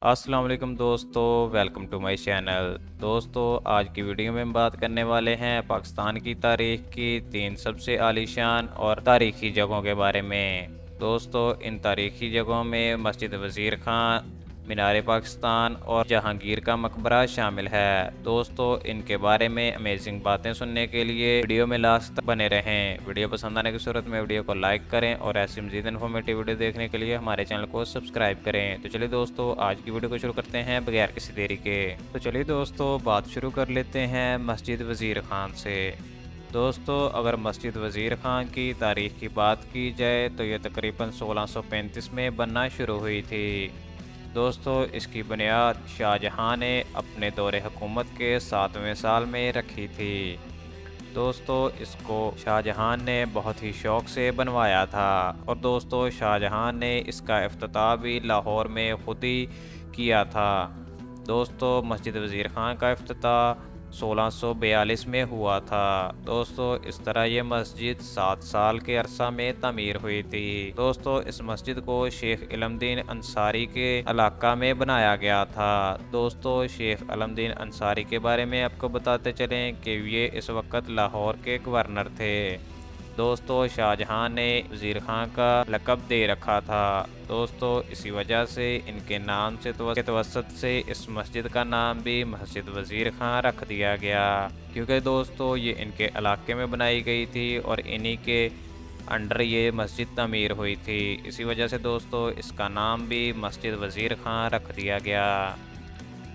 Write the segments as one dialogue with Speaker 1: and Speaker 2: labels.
Speaker 1: अस्सलाम वालेकुम दोस्तों, वेलकम टू माय चैनल। दोस्तों, आज की वीडियो में हम बात करने वाले हैं पाकिस्तान की तारीख की 3 सबसे आलीशान और तारीखी जगहों के बारे में। दोस्तों, इन तारीखी जगहों में मस्जिद वज़ीर खां, मीनार पाकिस्तान और जहांगीर का मकबरा शामिल है। दोस्तों, इनके बारे में अमेजिंग बातें सुनने के लिए वीडियो में लास्ट तक बने रहें। वीडियो पसंद आने की सूरत में वीडियो को लाइक करें और ऐसी मज़ीद इन्फॉर्मेटिव वीडियो देखने के लिए हमारे चैनल को सब्सक्राइब करें। तो चलिए दोस्तों, आज की वीडियो को शुरू करते हैं बगैर किसी देरी के। तो चलिए दोस्तों, बात शुरू कर लेते हैं मस्जिद वज़ीर खान से। दोस्तों, अगर मस्जिद वज़ीर खान की तारीख की बात की जाए तो ये तकरीबन 1635 में बनना शुरू हुई थी। दोस्तों, इसकी बुनियाद शाहजहां ने अपने दौरे हुकूमत के 7वें साल में रखी थी। दोस्तों, इसको शाहजहां ने बहुत ही शौक से बनवाया था और दोस्तों शाहजहां ने इसका इफ्तिताह भी लाहौर में खुद ही किया था। दोस्तों, मस्जिद वज़ीर खान का इफ्तिताह 1642 में हुआ था। दोस्तों, इस तरह ये मस्जिद 7 साल के अरसा में तमीर हुई थी। दोस्तों, इस मस्जिद को शेख इलमदीन अंसारी के इलाका में बनाया गया था। दोस्तों, शेख इलमदीन अंसारी के बारे में आपको बताते चलें कि ये इस वक्त लाहौर के गवर्नर थे। दोस्तों, शाहजहां ने वज़ीर खां का लक़ब दे रखा था। दोस्तों, इसी वजह से इनके नाम से तवस्सुत से इस मस्जिद का नाम भी मस्जिद वज़ीर खां रख दिया गया, क्योंकि दोस्तों ये इनके इलाके में बनाई गई थी और इन्हीं के अंडर ये मस्जिद तमीर हुई थी। इसी वजह से दोस्तों इसका नाम भी मस्जिद वज़ीर खां रख दिया गया।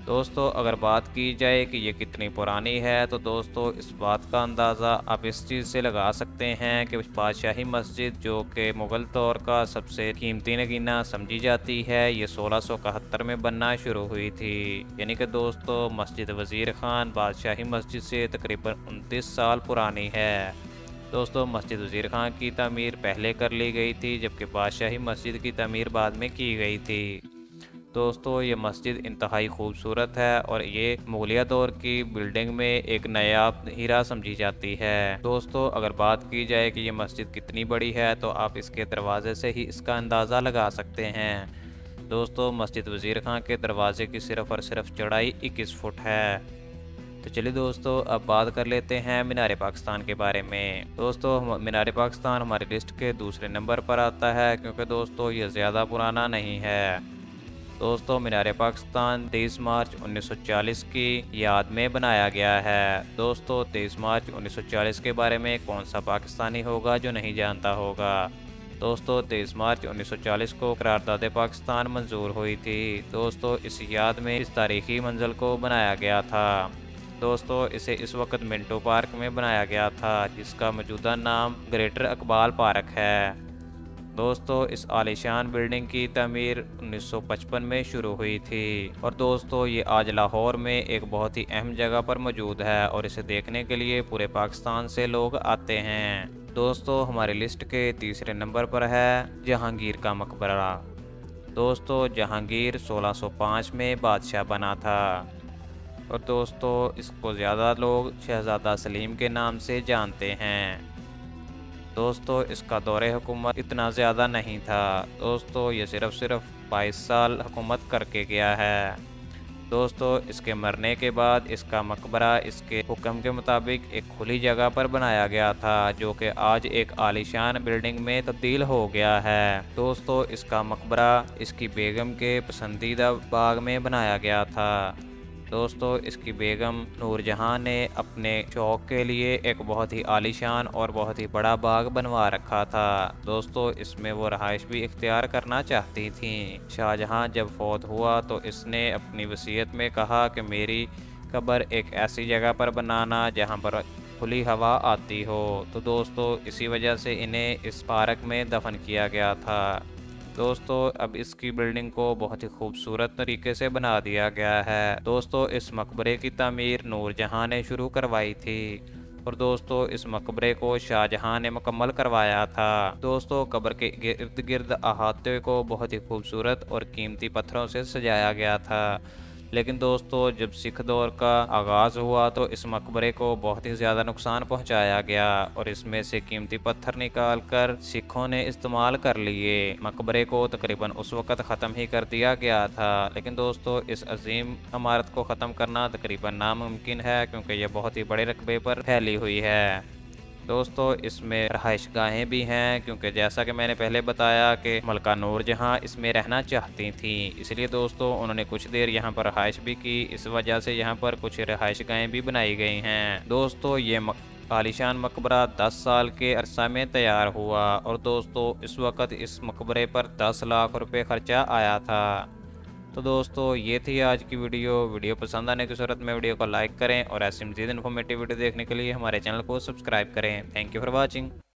Speaker 1: दोस्तों, अगर बात की जाए कि ये कितनी पुरानी है तो दोस्तों इस बात का अंदाज़ा आप इस चीज़ से लगा सकते हैं कि बादशाही मस्जिद जो कि मुग़ल दौर का सबसे कीमती नगीना समझी जाती है, ये 1671 में बनना शुरू हुई थी। यानी कि दोस्तों मस्जिद वज़ीर खान बादशाही मस्जिद से तकरीबन 29 साल पुरानी है। दोस्तों, मस्जिद वज़ीर खान की तामीर पहले कर ली गई थी, जबकि बादशाही मस्जिद की तामीर बाद में की गई थी। दोस्तों, ये मस्जिद इंतहाई खूबसूरत है और ये मुगलिया दौर की बिल्डिंग में एक नायाब हीरा समझी जाती है। दोस्तों, अगर बात की जाए कि ये मस्जिद कितनी बड़ी है तो आप इसके दरवाजे से ही इसका अंदाज़ा लगा सकते हैं। दोस्तों, मस्जिद वज़ीर खां के दरवाजे की सिर्फ़ और सिर्फ चौड़ाई 21 फुट है। तो चलिए दोस्तों, अब बात कर लेते हैं मीनार पाकिस्तान के बारे में। दोस्तों, मीनार पाकिस्तान हमारी लिस्ट के दूसरे नंबर पर आता है, क्योंकि दोस्तों ये ज़्यादा पुराना नहीं है। दोस्तों, मीनार पाकिस्तान 23 मार्च 1940 की याद में बनाया गया है। दोस्तों, 23 मार्च 1940 के बारे में कौन सा पाकिस्तानी होगा जो नहीं जानता होगा। दोस्तों, 23 मार्च 1940 को करारदाद पाकिस्तान मंजूर हुई थी। दोस्तों, इस याद में इस तारीखी मंजिल को बनाया गया था। दोस्तों, इसे इस वक्त मिंटो पार्क में बनाया गया था, जिसका मौजूदा नाम ग्रेटर इकबाल पार्क है। दोस्तों, इस आलीशान बिल्डिंग की तमीर 1955 में शुरू हुई थी और दोस्तों ये आज लाहौर में एक बहुत ही अहम जगह पर मौजूद है और इसे देखने के लिए पूरे पाकिस्तान से लोग आते हैं। दोस्तों, हमारी लिस्ट के तीसरे नंबर पर है जहांगीर का मकबरा। दोस्तों, जहांगीर 1605 में बादशाह बना था और दोस्तों इसको ज़्यादा लोग शहज़ादा सलीम के नाम से जानते हैं। दोस्तों, इसका दौरे हुकूमत इतना ज़्यादा नहीं था। दोस्तों, ये सिर्फ 22 साल हुकूमत करके गया है। दोस्तों, इसके मरने के बाद इसका मकबरा इसके हुक्म के मुताबिक एक खुली जगह पर बनाया गया था, जो कि आज एक आलीशान बिल्डिंग में तब्दील हो गया है। दोस्तों, इसका मकबरा इसकी बेगम के पसंदीदा बाग में बनाया गया था। दोस्तों, इसकी बेगम नूरजहां ने अपने शौक के लिए एक बहुत ही आलीशान और बहुत ही बड़ा बाग बनवा रखा था। दोस्तों, इसमें वो रहाइश भी इख्तियार करना चाहती थीं। शाहजहां जब फौत हुआ तो इसने अपनी वसीयत में कहा कि मेरी कब्र एक ऐसी जगह पर बनाना जहां पर खुली हवा आती हो। तो दोस्तों, इसी वजह से इन्हें इस पार्क में दफन किया गया था। दोस्तों, अब इसकी बिल्डिंग को बहुत ही खूबसूरत तरीके से बना दिया गया है। दोस्तों, इस मकबरे की तामीर नूरजहां ने शुरू करवाई थी और दोस्तों इस मकबरे को शाहजहां ने मुकम्मल करवाया था। दोस्तों, कब्र के इर्द गिर्द अहाते को बहुत ही खूबसूरत और कीमती पत्थरों से सजाया गया था। लेकिन दोस्तों जब सिख दौर का आगाज हुआ तो इस मकबरे को बहुत ही ज़्यादा नुकसान पहुंचाया गया और इसमें से कीमती पत्थर निकालकर सिखों ने इस्तेमाल कर लिए। मकबरे को तकरीबन उस वक़्त ख़त्म ही कर दिया गया था, लेकिन दोस्तों इस अजीम इमारत को ख़त्म करना तकरीबन नामुमकिन है क्योंकि यह बहुत ही बड़े रकबे पर फैली हुई है। दोस्तों इसमें रहाइश गाहें भी हैं क्योंकि जैसा कि मैंने पहले बताया कि मलका नूर जहां इसमें रहना चाहती थी, इसलिए दोस्तों उन्होंने कुछ देर यहां पर रहाइश भी की। इस वजह से यहां पर कुछ रहाइश गाहें भी बनाई गई हैं। दोस्तों ये आलीशान मकबरा 10 साल के अरसा में तैयार हुआ और दोस्तों इस वक्त इस मकबरे पर 10 लाख रुपए खर्चा आया था। तो दोस्तों ये थी आज की वीडियो पसंद आने की सूरत में वीडियो को लाइक करें और ऐसी मज़ीद इन्फॉर्मेटिव वीडियो देखने के लिए हमारे चैनल को सब्सक्राइब करें। Thank you for watching.